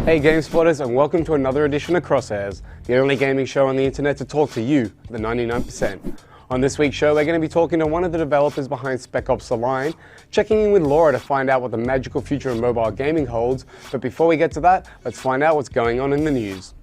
Hey GameSpotters, and welcome to another edition of Crosshairs, the only gaming show on the internet to talk to you, the 99%. On this week's show, we're going to be talking to one of the developers behind Spec Ops The Line, checking in with Laura to find out what the magical future of mobile gaming holds. But before we get to that, let's find out what's going on in the news.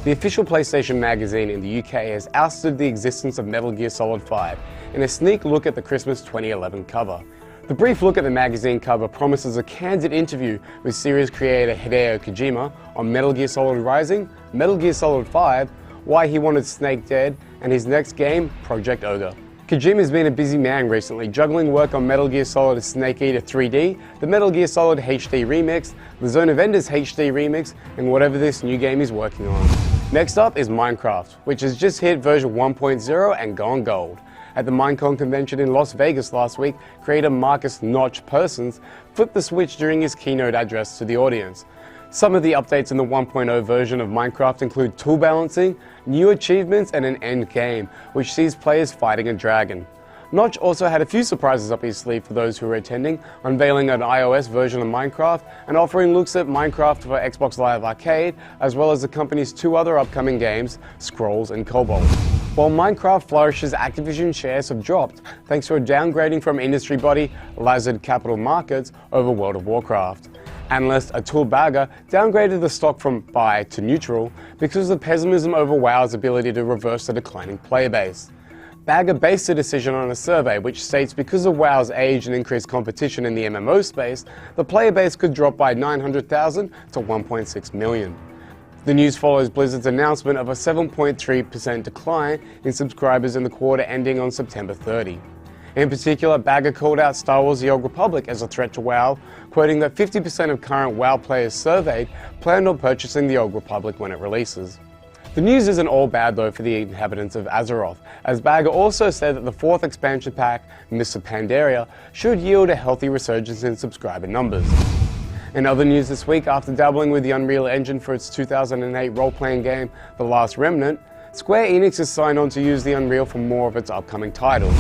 The official PlayStation magazine in the UK has ousted the existence of Metal Gear Solid 5 in a sneak look at the Christmas 2011 cover. The brief look at the magazine cover promises a candid interview with series creator Hideo Kojima on Metal Gear Solid Rising, Metal Gear Solid 5, why he wanted Snake dead, and his next game, Project Ogre. Kojima's been a busy man recently, juggling work on Metal Gear Solid Snake Eater 3D, the Metal Gear Solid HD Remix, the Zone of Enders HD Remix, and whatever this new game he's working on. Next up is Minecraft, which has just hit version 1.0 and gone gold. At the Minecon convention in Las Vegas last week, creator Marcus Notch Persons flipped the switch during his keynote address to the audience. Some of the updates in the 1.0 version of Minecraft include tool balancing, new achievements, and an end game, which sees players fighting a dragon. Notch also had a few surprises up his sleeve for those who were attending, unveiling an iOS version of Minecraft and offering looks at Minecraft for Xbox Live Arcade, as well as the company's two other upcoming games, Scrolls and Cobalt. While Minecraft flourishes, Activision shares have dropped thanks to a downgrading from industry body Lazard Capital Markets over World of Warcraft. Analyst Atul Bagga downgraded the stock from buy to neutral because of pessimism over WoW's ability to reverse the declining player base. Bagga based the decision on a survey which states because of WoW's age and increased competition in the MMO space, the player base could drop by 900,000 to 1.6 million. The news follows Blizzard's announcement of a 7.3% decline in subscribers in the quarter ending on September 30. In particular, Bagga called out Star Wars The Old Republic as a threat to WoW, quoting that 50% of current WoW players surveyed planned on purchasing The Old Republic when it releases. The news isn't all bad though for the inhabitants of Azeroth, as Bagga also said that the fourth expansion pack, Mists of Pandaria, should yield a healthy resurgence in subscriber numbers. In other news this week, after dabbling with the Unreal Engine for its 2008 role-playing game, The Last Remnant, Square Enix has signed on to use the Unreal for more of its upcoming titles.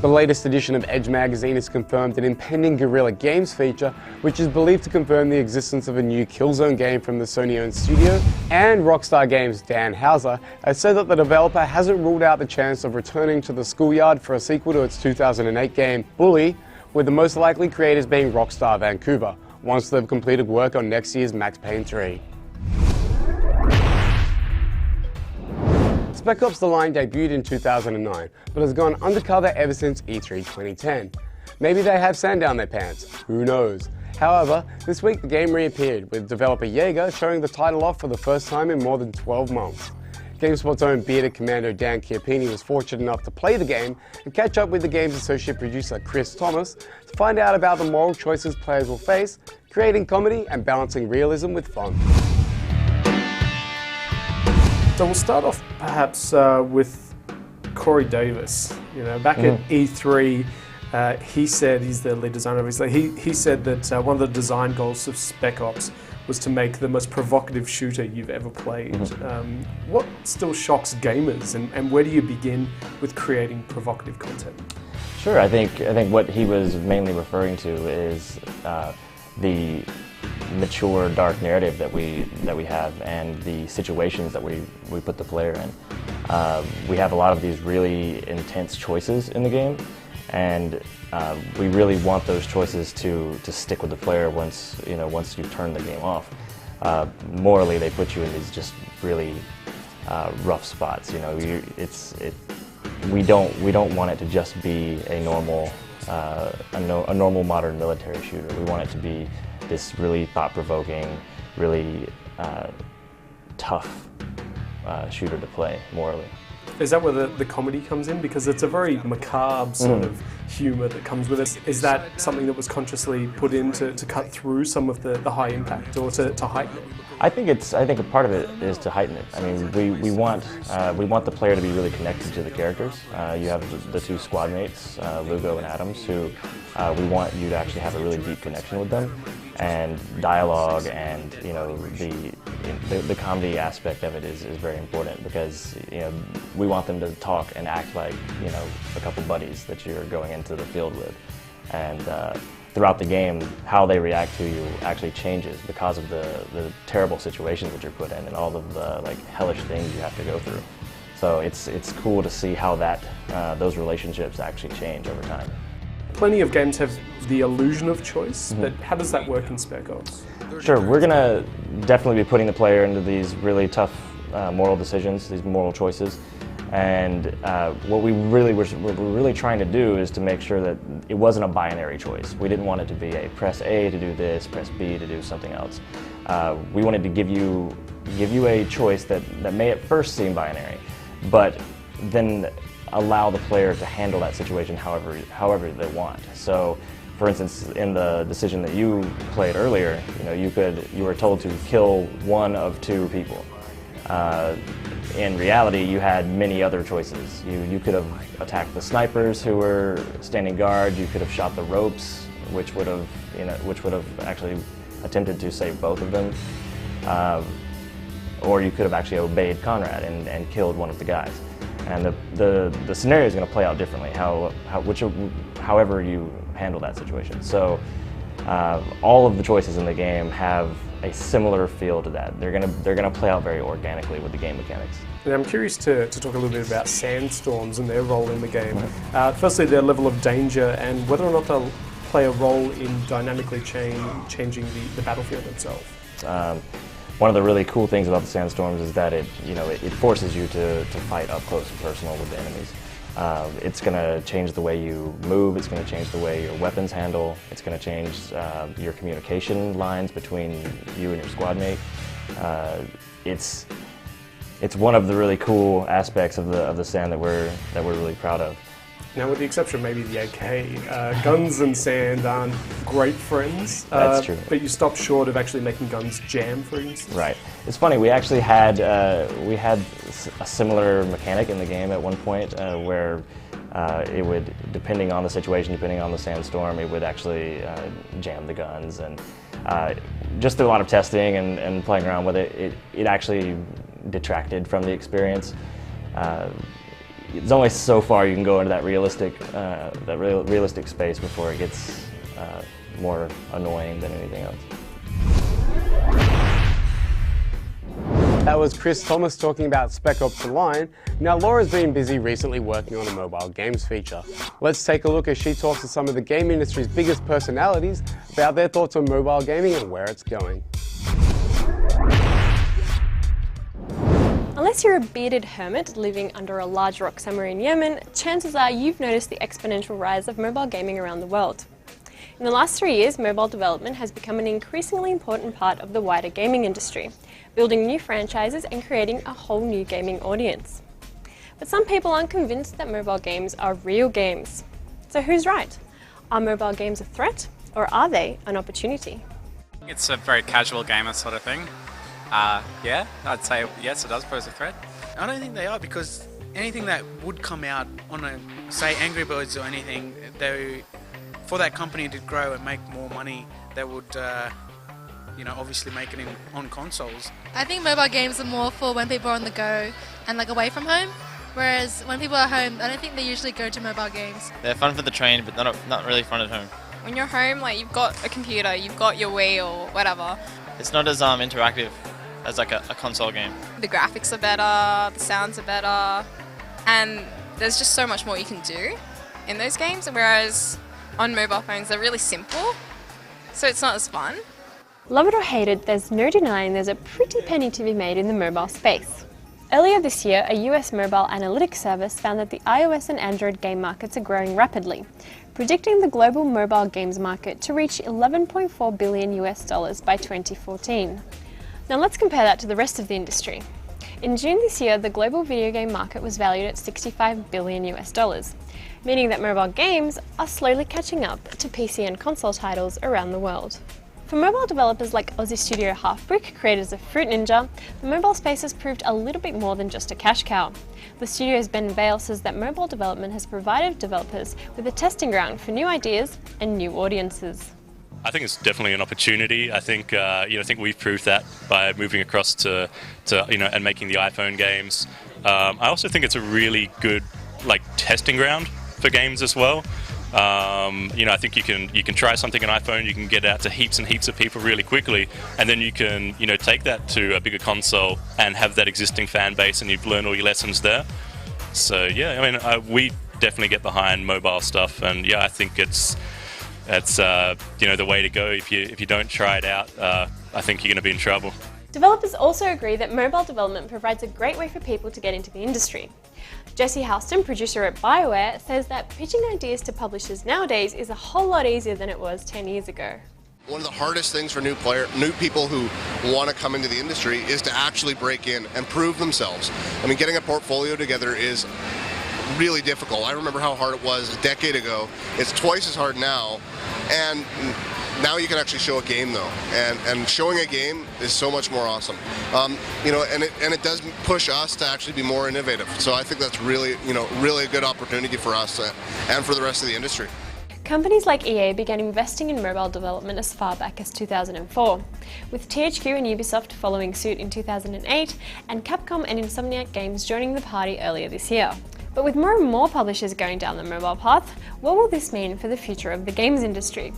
The latest edition of Edge magazine has confirmed an impending Guerrilla Games feature, which is believed to confirm the existence of a new Killzone game from the Sony-owned studio, and Rockstar Games' Dan Houser has said that the developer hasn't ruled out the chance of returning to the schoolyard for a sequel to its 2008 game, Bully, with the most likely creators being Rockstar Vancouver, once they've completed work on next year's Max Payne 3. Spec Ops The Line debuted in 2009, but has gone undercover ever since E3 2010. Maybe they have sand down their pants, who knows. However, this week the game reappeared, with developer Jaeger showing the title off for the first time in more than 12 months. GameSpot's own bearded commando Dan Chiappini was fortunate enough to play the game and catch up with the game's associate producer Chris Thomas to find out about the moral choices players will face, creating comedy and balancing realism with fun. So we'll start off perhaps with Corey Davis. Back at E3, he said, he's the lead designer obviously, he said that one of the design goals of Spec Ops was to make the most provocative shooter you've ever played. What still shocks gamers, and where do you begin with creating provocative content? Sure, I think what he was mainly referring to is the mature, dark narrative that we have, and the situations that we put the player in. We have a lot of these really intense choices in the game, and we really want those choices to stick with the player once you've turned the game off. Morally, they put you in these just really rough spots. We don't want it to just be a normal modern military shooter. We want it to be this really thought-provoking, really tough shooter to play morally. Is that where the comedy comes in? Because it's a very macabre sort of humour that comes with it. Is that something that was consciously put in to cut through some of the high impact, or to heighten it? I think a part of it is to heighten it. I mean, we want the player to be really connected to the characters. You have the two squad mates, Lugo and Adams, who we want you to actually have a really deep connection with them, and dialogue and the comedy aspect of it is very important, because we want them to talk and act like a couple buddies that you're going into the field with. And throughout the game, how they react to you actually changes because of the terrible situations that you're put in and all of the like hellish things you have to go through. So it's cool to see how those relationships actually change over time. Plenty of games have the illusion of choice, but how does that work in Spec Ops? Sure, we're going to definitely be putting the player into these really tough moral decisions, these moral choices. And what we're really trying to do is to make sure that it wasn't a binary choice. We didn't want it to be a press A to do this, press B to do something else. We wanted to give you a choice that may at first seem binary, but then allow the player to handle that situation however they want. So, for instance, in the decision that you played earlier, you were told to kill one of two people. In reality, you had many other choices. You could have attacked the snipers who were standing guard. You could have shot the ropes, which would have actually attempted to save both of them. Or you could have actually obeyed Conrad and killed one of the guys. And the scenario is going to play out differently, however you handle that situation. So all of the choices in the game have a similar feel to that. They're gonna play out very organically with the game mechanics. And I'm curious to talk a little bit about sandstorms and their role in the game. Firstly, their level of danger and whether or not they'll play a role in dynamically changing the battlefield itself. One of the really cool things about the sandstorms is that it forces you to fight up close and personal with the enemies. It's going to change the way you move, it's going to change the way your weapons handle, it's going to change your communication lines between you and your squad mate. It's one of the really cool aspects of the sand that we're really proud of. Now, with the exception of maybe the AK, guns and sand aren't great friends. That's true. But you stopped short of actually making guns jam, for instance. Right. It's funny. We actually had a similar mechanic in the game at one point where it would, depending on the situation, depending on the sandstorm, it would actually jam the guns. And just through a lot of testing and playing around with it, it actually detracted from the experience. It's only so far you can go into that realistic space before it gets more annoying than anything else. That was Chris Thomas talking about Spec Ops Online. Now Laura's been busy recently working on a mobile games feature. Let's take a look as she talks to some of the game industry's biggest personalities about their thoughts on mobile gaming and where it's going. Unless you're a bearded hermit living under a large rock somewhere in Yemen, chances are you've noticed the exponential rise of mobile gaming around the world. In the last 3 years, mobile development has become an increasingly important part of the wider gaming industry, building new franchises and creating a whole new gaming audience. But some people aren't convinced that mobile games are real games. So who's right? Are mobile games a threat, or are they an opportunity? It's a very casual gamer sort of thing. Yeah, I'd say yes, it does pose a threat. I don't think they are, because anything that would come out on say Angry Birds or anything, for that company to grow and make more money, they would, obviously make it on consoles. I think mobile games are more for when people are on the go and like away from home, whereas when people are home, I don't think they usually go to mobile games. They're fun for the train, but not really fun at home. When you're home, like you've got a computer, you've got your Wii or whatever. It's not as interactive as like a console game. The graphics are better, the sounds are better, and there's just so much more you can do in those games, whereas on mobile phones they're really simple, so it's not as fun. Love it or hate it, there's no denying there's a pretty penny to be made in the mobile space. Earlier this year, a US mobile analytics service found that the iOS and Android game markets are growing rapidly, predicting the global mobile games market to reach $11.4 billion by 2014. Now let's compare that to the rest of the industry. In June this year, the global video game market was valued at $65 billion, meaning that mobile games are slowly catching up to PC and console titles around the world. For mobile developers like Aussie studio Halfbrick, creators of Fruit Ninja, the mobile space has proved a little bit more than just a cash cow. The studio's Ben Vale says that mobile development has provided developers with a testing ground for new ideas and new audiences. I think it's definitely an opportunity. I think I think we've proved that by moving across to and making the iPhone games. I also think it's a really good testing ground for games as well. I think you can try something on iPhone, you can get out to heaps and heaps of people really quickly, and then you can take that to a bigger console and have that existing fan base, and you've learned all your lessons there. So yeah, I mean, we definitely get behind mobile stuff, and yeah, I think it's the way to go. If you don't try it out, I think you're going to be in trouble. Developers also agree that mobile development provides a great way for people to get into the industry. Jesse Houston, producer at BioWare, says that pitching ideas to publishers nowadays is a whole lot easier than it was 10 years ago. One of the hardest things for new people who want to come into the industry is to actually break in and prove themselves. I mean, getting a portfolio together is really difficult. I remember how hard it was a decade ago. It's twice as hard now, and now you can actually show a game though, and showing a game is so much more awesome. And it does push us to actually be more innovative. So I think that's really a good opportunity for us and for the rest of the industry. Companies like EA began investing in mobile development as far back as 2004, with THQ and Ubisoft following suit in 2008, and Capcom and Insomniac Games joining the party earlier this year. But with more and more publishers going down the mobile path, what will this mean for the future of the games industry?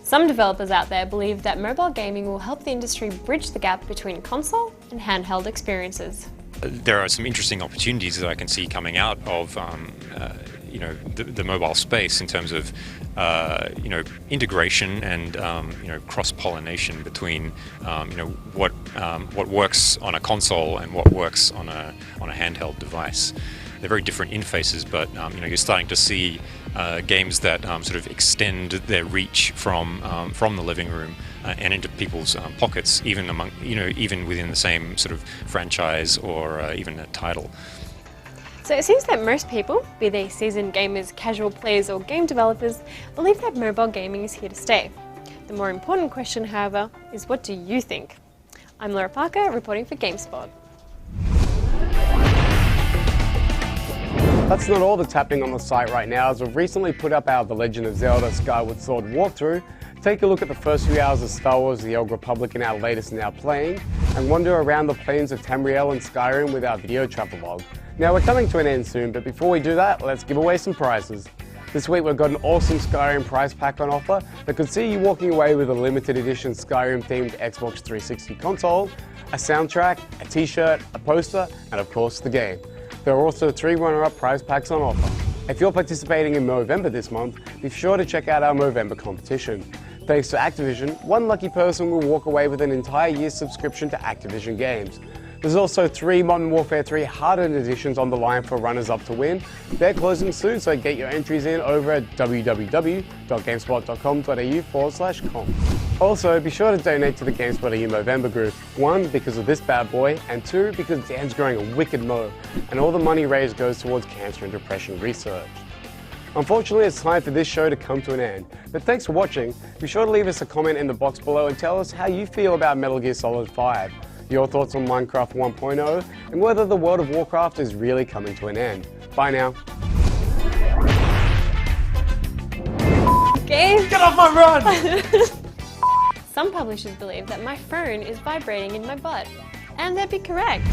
Some developers out there believe that mobile gaming will help the industry bridge the gap between console and handheld experiences. There are some interesting opportunities that I can see coming out of the mobile space in terms of integration and cross-pollination between what works on a console and what works on a handheld device. They're very different interfaces, but you're starting to see games that sort of extend their reach from the living room and into people's pockets, even within the same sort of franchise or even a title. So it seems that most people, be they seasoned gamers, casual players or game developers, believe that mobile gaming is here to stay. The more important question, however, is what do you think? I'm Laura Parker, reporting for GameSpot. That's not all that's happening on the site right now, as we've recently put up our The Legend of Zelda Skyward Sword walkthrough. Take a look at the first few hours of Star Wars The Old Republic in our latest Now Playing, and wander around the plains of Tamriel and Skyrim with our video travelogue. Now we're coming to an end soon, but before we do that, let's give away some prizes. This week we've got an awesome Skyrim prize pack on offer that could see you walking away with a limited edition Skyrim themed Xbox 360 console, a soundtrack, a t-shirt, a poster, and of course the game. There are also 3 runner-up prize packs on offer. If you're participating in Movember this month, be sure to check out our Movember competition. Thanks to Activision, one lucky person will walk away with an entire year's subscription to Activision games. There's also 3 Modern Warfare 3 hardened editions on the line for runners-up to win. They're closing soon, so get your entries in over at www.gamespot.com.au/com. Also, be sure to donate to the GameSpot EU Movember group. 1, because of this bad boy, and 2, because Dan's growing a wicked mo, and all the money raised goes towards cancer and depression research. Unfortunately, it's time for this show to come to an end, but thanks for watching. Be sure to leave us a comment in the box below and tell us how you feel about Metal Gear Solid 5, your thoughts on Minecraft 1.0, and whether the World of Warcraft is really coming to an end. Bye now. Game! Get off my run! Some publishers believe that my phone is vibrating in my butt, and they'd be correct.